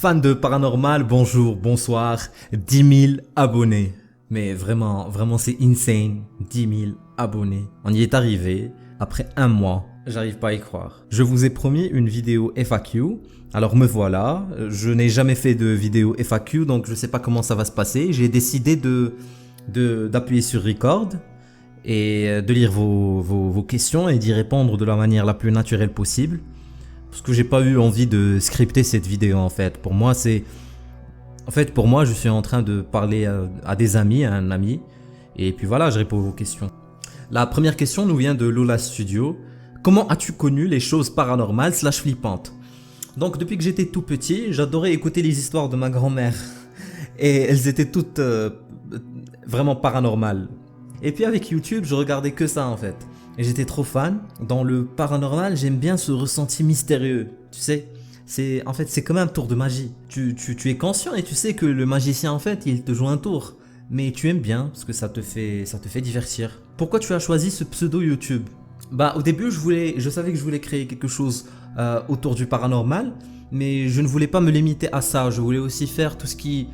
Fan de paranormal, bonjour, bonsoir, 10 000 abonnés. Mais vraiment, vraiment c'est insane, 10 000 abonnés. On y est arrivé après un mois, j'arrive pas à y croire. Je vous ai promis une vidéo FAQ, alors me voilà. Je n'ai jamais fait de vidéo FAQ, donc je sais pas comment ça va se passer. J'ai décidé d'appuyer sur record et de lire vos questions et d'y répondre de la manière la plus naturelle possible. Parce que j'ai pas eu envie de scripter cette vidéo en fait. Pour moi, je suis en train de parler à des amis, à un ami. Et puis voilà, je réponds aux questions. La première question nous vient de Lola Studio. Comment as-tu connu les choses paranormales / flippantes? Donc depuis que j'étais tout petit, j'adorais écouter les histoires de ma grand-mère. Et elles étaient toutes vraiment paranormales. Et puis avec YouTube, je regardais que ça en fait. Et j'étais trop fan. Dans le paranormal, j'aime bien ce ressenti mystérieux. Tu sais, c'est comme un tour de magie. Tu es conscient et tu sais que le magicien en fait, il te joue un tour. Mais tu aimes bien parce que ça te fait divertir. Pourquoi tu as choisi ce pseudo YouTube? Bah au début, je savais que je voulais créer quelque chose autour du paranormal, mais je ne voulais pas me limiter à ça. Je voulais aussi faire tout ce qui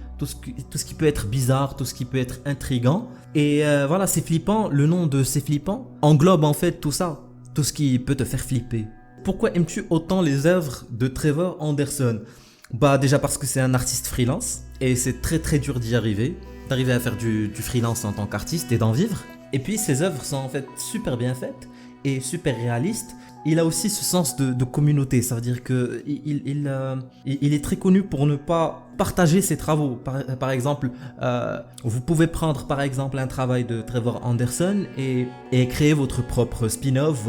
peut être bizarre, tout ce qui peut être intriguant. Et voilà, c'est flippant. Le nom de C'est Flippant englobe en fait tout ça, tout ce qui peut te faire flipper. Pourquoi aimes-tu autant les œuvres de Trevor Anderson? Bah déjà parce que c'est un artiste freelance et c'est très très dur d'arriver à faire du freelance en tant qu'artiste et d'en vivre. Et puis ses œuvres sont en fait super bien faites et super réalistes. Il a aussi ce sens de communauté, ça veut dire que il est très connu pour ne pas partager ses travaux. Par exemple, vous pouvez prendre par exemple un travail de Trevor Anderson et créer votre propre spin-off,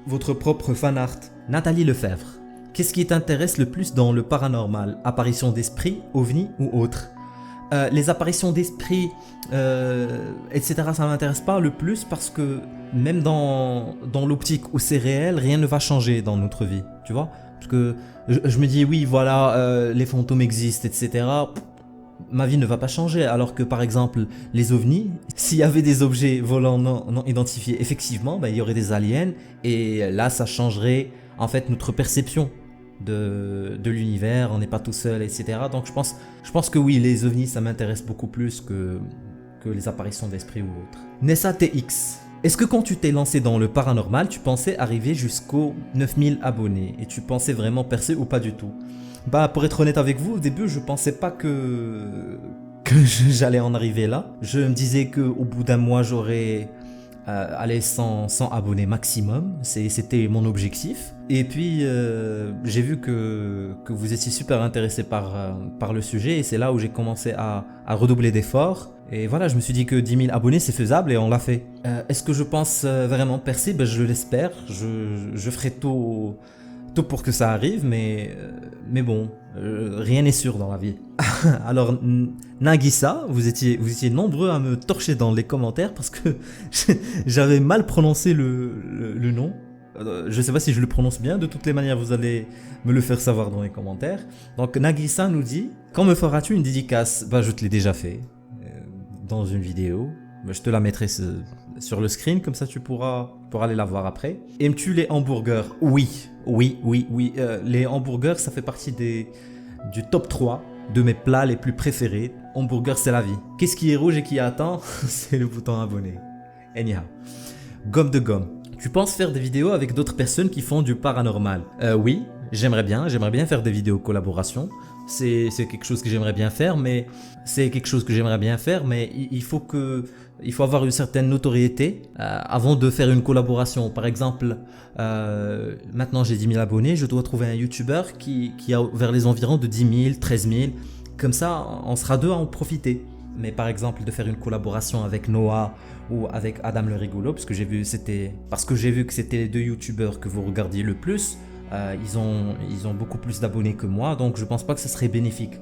votre propre fan art. Nathalie Lefebvre, qu'est-ce qui t'intéresse le plus dans le paranormal? Apparition d'esprit, ovni ou autre? Les apparitions d'esprit, etc. ça m'intéresse pas le plus parce que même dans l'optique où c'est réel, rien ne va changer dans notre vie, tu vois. Parce que je me dis oui voilà, les fantômes existent, etc. Ma vie ne va pas changer, alors que par exemple les ovnis, s'il y avait des objets volants non identifiés, effectivement, il y aurait des aliens et là ça changerait en fait notre perception de l'univers, on n'est pas tout seul, etc. Donc je pense que oui, les ovnis ça m'intéresse beaucoup plus que les apparitions d'esprit ou autres. Nessa TX, est-ce que quand tu t'es lancé dans le paranormal, tu pensais arriver jusqu'aux 9000 abonnés et tu pensais vraiment percer ou pas du tout? Bah pour être honnête avec vous, au début je pensais pas que j'allais en arriver là. Je me disais qu'au bout d'un mois j'aurais aller 100 abonnés maximum, c'était mon objectif. Et puis j'ai vu que vous étiez super intéressé par le sujet et c'est là où j'ai commencé à redoubler d'efforts. Et voilà, je me suis dit que 10 000 abonnés c'est faisable et on l'a fait. Est-ce que je pense vraiment percer? Je l'espère, je ferai tout pour que ça arrive, mais bon, rien n'est sûr dans la vie. Alors Nagisa, vous étiez nombreux à me torcher dans les commentaires parce que j'avais mal prononcé le nom. Je sais pas si je le prononce bien, de toutes les manières vous allez me le faire savoir dans les commentaires. Donc Nagisa nous dit: quand me feras-tu une dédicace? Bah je te l'ai déjà fait dans une vidéo. Je te la mettrai sur le screen, comme ça tu pourras aller la voir après. Aimes-tu les hamburgers? Oui. Les hamburgers, ça fait partie du top 3 de mes plats les plus préférés. Hamburger, c'est la vie. Qu'est-ce qui est rouge et qui attend? C'est le bouton abonné. Anyhow. Gomme de gomme. Tu penses faire des vidéos avec d'autres personnes qui font du paranormal? Oui, j'aimerais bien faire des vidéos collaboration. C'est quelque chose que j'aimerais bien faire, mais il faut avoir une certaine notoriété avant de faire une collaboration. Par exemple, maintenant j'ai 10 000 abonnés, je dois trouver un YouTuber qui a vers les environs de 10 000, 13 000. Comme ça, on sera deux à en profiter. Mais par exemple, de faire une collaboration avec Noah ou avec Adam le Rigolo, parce que j'ai vu que c'était les deux YouTubers que vous regardiez le plus. Ils ont beaucoup plus d'abonnés que moi, donc je pense pas que ce serait bénéfique.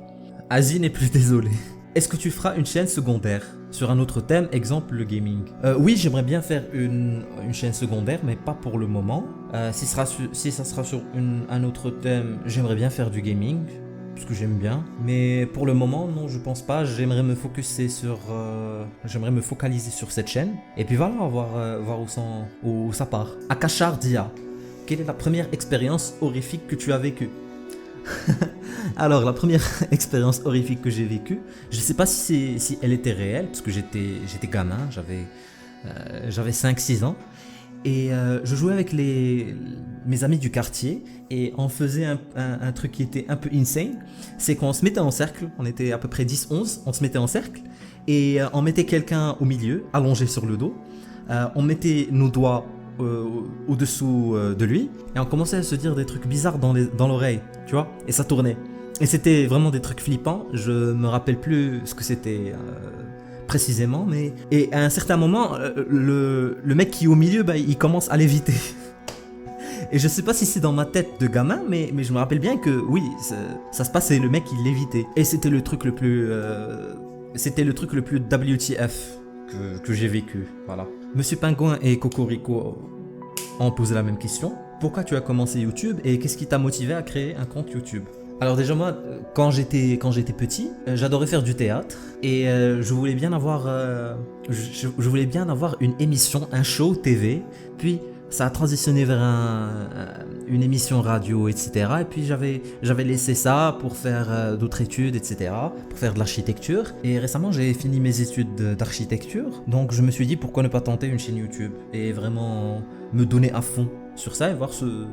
Asie n'est plus désolé. Est-ce que tu feras une chaîne secondaire sur un autre thème, exemple le gaming? Oui, j'aimerais bien faire une chaîne secondaire, mais pas pour le moment. Si ça sera sur un autre thème, j'aimerais bien faire du gaming, parce que j'aime bien. Mais pour le moment, non, je pense pas. J'aimerais me focaliser sur cette chaîne. Et puis voilà, on va voir où ça part. Akashar Dia, quelle est la première expérience horrifique que tu as vécue? Alors, la première expérience horrifique que j'ai vécue, je sais pas si elle était réelle, parce que j'étais gamin, j'avais 5-6 ans, et je jouais avec mes amis du quartier, et on faisait un truc qui était un peu insane, c'est qu'on se mettait en cercle, on était à peu près 10-11, on se mettait en cercle, et on mettait quelqu'un au milieu, allongé sur le dos, on mettait nos doigts au-dessous de lui, et on commençait à se dire des trucs bizarres dans l'oreille, tu vois, et ça tournait. Et c'était vraiment des trucs flippants, je me rappelle plus ce que c'était précisément, mais... Et à un certain moment, le mec qui est au milieu, bah, il commence à léviter. Et je sais pas si c'est dans ma tête de gamin, mais je me rappelle bien que oui, ça se passait, le mec il lévitait. Et c'était le truc le plus... WTF que j'ai vécu, voilà. Monsieur Pingouin et Cocorico ont posé la même question. Pourquoi tu as commencé YouTube et qu'est-ce qui t'a motivé à créer un compte YouTube? Alors déjà moi, quand j'étais petit, j'adorais faire du théâtre et je voulais bien avoir une émission, un show TV. Puis ça a transitionné vers une émission radio, etc. Et puis j'avais laissé ça pour faire d'autres études, etc. Pour faire de l'architecture. Et récemment j'ai fini mes études d'architecture. Donc je me suis dit pourquoi ne pas tenter une chaîne YouTube et vraiment me donner à fond sur ça et voir ce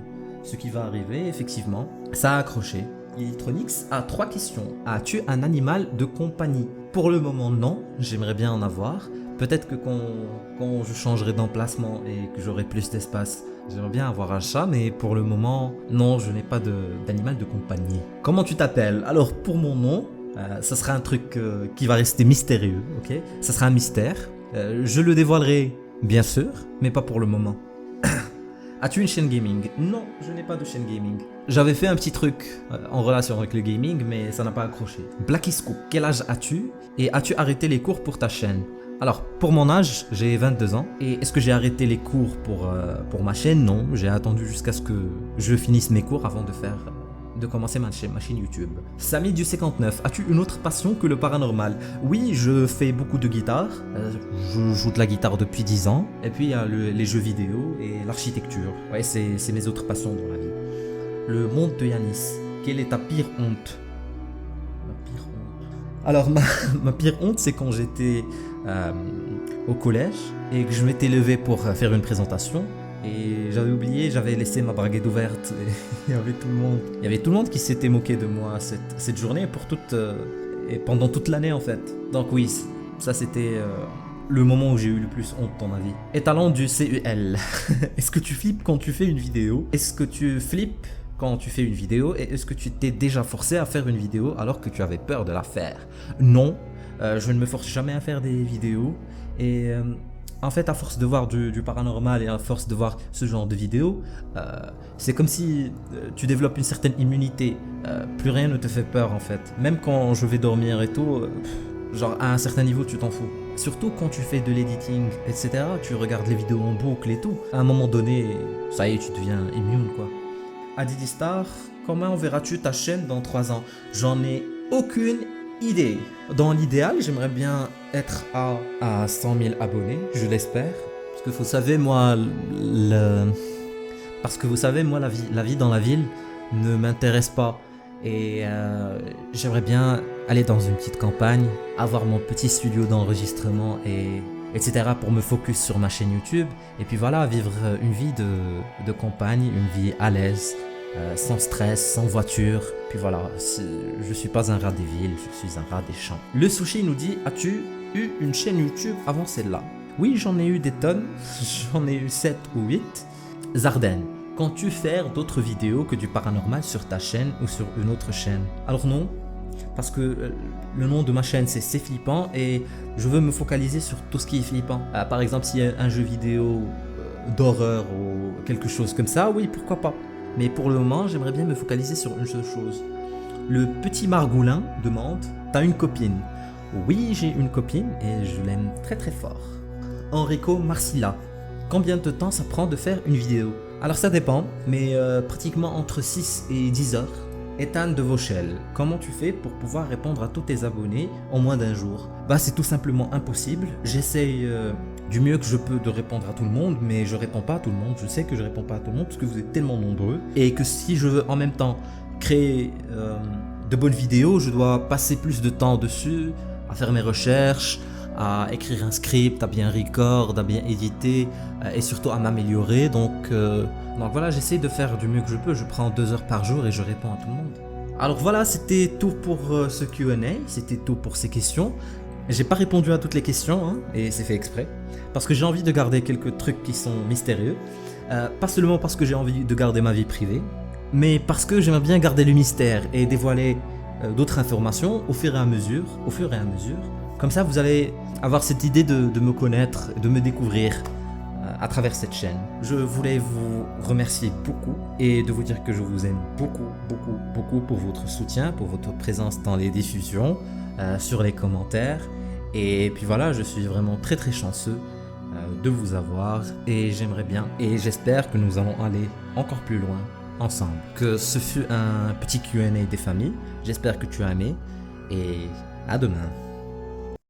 qui va arriver. Effectivement, ça a accroché. Electronics a 3 questions. As-tu un animal de compagnie? Pour le moment, non. J'aimerais bien en avoir. Peut-être que quand je changerai d'emplacement et que j'aurai plus d'espace, j'aimerais bien avoir un chat, mais pour le moment, non, je n'ai pas d'animal de compagnie. Comment tu t'appelles? Alors, pour mon nom, ça sera un truc qui va rester mystérieux, ok? Ça sera un mystère. Je le dévoilerai, bien sûr, mais pas pour le moment. As-tu une chaîne gaming? Non, je n'ai pas de chaîne gaming. J'avais fait un petit truc en relation avec le gaming, mais ça n'a pas accroché. Blacky Scoop, quel âge as-tu? Et as-tu arrêté les cours pour ta chaîne? Alors, pour mon âge, j'ai 22 ans. Et est-ce que j'ai arrêté les cours pour ma chaîne? Non, j'ai attendu jusqu'à ce que je finisse mes cours avant de commencer ma chaîne YouTube. Samy du 59, as-tu une autre passion que le paranormal? Oui, je fais beaucoup de guitare. Je joue de la guitare depuis 10 ans. Et puis il y a les jeux vidéo et l'architecture. Ouais, c'est mes autres passions dans la vie. Le monde de Yanis. Quelle est ta pire honte? Ma pire honte. Alors ma pire honte, c'est quand j'étais au collège et que je m'étais levé pour faire une présentation. Et j'avais oublié, j'avais laissé ma braguette ouverte. Et il y avait tout le monde qui s'était moqué de moi cette journée et pendant toute l'année en fait. Donc oui, ça c'était le moment où j'ai eu le plus honte dans ma vie. Étalon du CEL. Est-ce que tu flippes quand tu fais une vidéo? Est-ce que tu flippes quand tu fais une vidéo? Et est-ce que tu t'es déjà forcé à faire une vidéo alors que tu avais peur de la faire? Non, je ne me force jamais à faire des vidéos. Et... en fait, à force de voir du paranormal et à force de voir ce genre de vidéos, c'est comme si tu développes une certaine immunité. Plus rien ne te fait peur en fait. Même quand je vais dormir et tout, genre à un certain niveau, tu t'en fous. Surtout quand tu fais de l'editing, etc. Tu regardes les vidéos en boucle et tout. À un moment donné, ça y est, tu deviens immune quoi. Adidi Star, comment verras-tu ta chaîne dans 3 ans? J'en ai aucune idée. Dans l'idéal, j'aimerais bien être à 100 000 abonnés, je l'espère. Parce que vous savez, moi, la vie dans la ville ne m'intéresse pas. Et j'aimerais bien aller dans une petite campagne, avoir mon petit studio d'enregistrement etc. pour me focus sur ma chaîne YouTube. Et puis voilà, vivre une vie de campagne, une vie à l'aise. Sans stress, sans voiture. Puis voilà, je suis pas un rat des villes, je suis un rat des champs. Le Sushi nous dit, as-tu eu une chaîne YouTube avant celle-là? Oui, j'en ai eu des tonnes, j'en ai eu 7 ou 8. Zarden, comptes-tu faire d'autres vidéos que du paranormal sur ta chaîne ou sur une autre chaîne? Alors non, parce que le nom de ma chaîne c'est flippant et je veux me focaliser sur tout ce qui est flippant. Par exemple, s'il y a un jeu vidéo d'horreur ou quelque chose comme ça, oui, pourquoi pas. Mais pour le moment, j'aimerais bien me focaliser sur une seule chose. Le petit Margoulin demande, t'as une copine? Oui, j'ai une copine et je l'aime très très fort. Enrico Marcilla, combien de temps ça prend de faire une vidéo? Alors ça dépend, mais pratiquement entre 6 et 10 heures. Ethan de Vauchel, comment tu fais pour pouvoir répondre à tous tes abonnés en moins d'un jour? Bah c'est tout simplement impossible. J'essaye du mieux que je peux de répondre à tout le monde, mais je réponds pas à tout le monde. Je sais que je réponds pas à tout le monde parce que vous êtes tellement nombreux et que si je veux en même temps créer de bonnes vidéos, je dois passer plus de temps dessus, à faire mes recherches, à écrire un script, à bien record, à bien éditer et surtout à m'améliorer. Donc voilà, j'essaie de faire du mieux que je peux. Je prends 2 heures par jour et je réponds à tout le monde. Alors voilà, c'était tout pour ce Q&A, c'était tout pour ces questions. J'ai pas répondu à toutes les questions, hein, et c'est fait exprès, parce que j'ai envie de garder quelques trucs qui sont mystérieux. Pas seulement parce que j'ai envie de garder ma vie privée, mais parce que j'aimerais bien garder le mystère et dévoiler d'autres informations au fur et à mesure. Comme ça, vous allez avoir cette idée de me connaître, de me découvrir à travers cette chaîne. Je voulais vous remercier beaucoup et de vous dire que je vous aime beaucoup pour votre soutien, pour votre présence dans les diffusions, sur les commentaires. Et puis voilà, je suis vraiment très chanceux de vous avoir et j'aimerais bien et j'espère que nous allons aller encore plus loin ensemble. Que ce fut un petit Q&A des familles, j'espère que tu as aimé et à demain.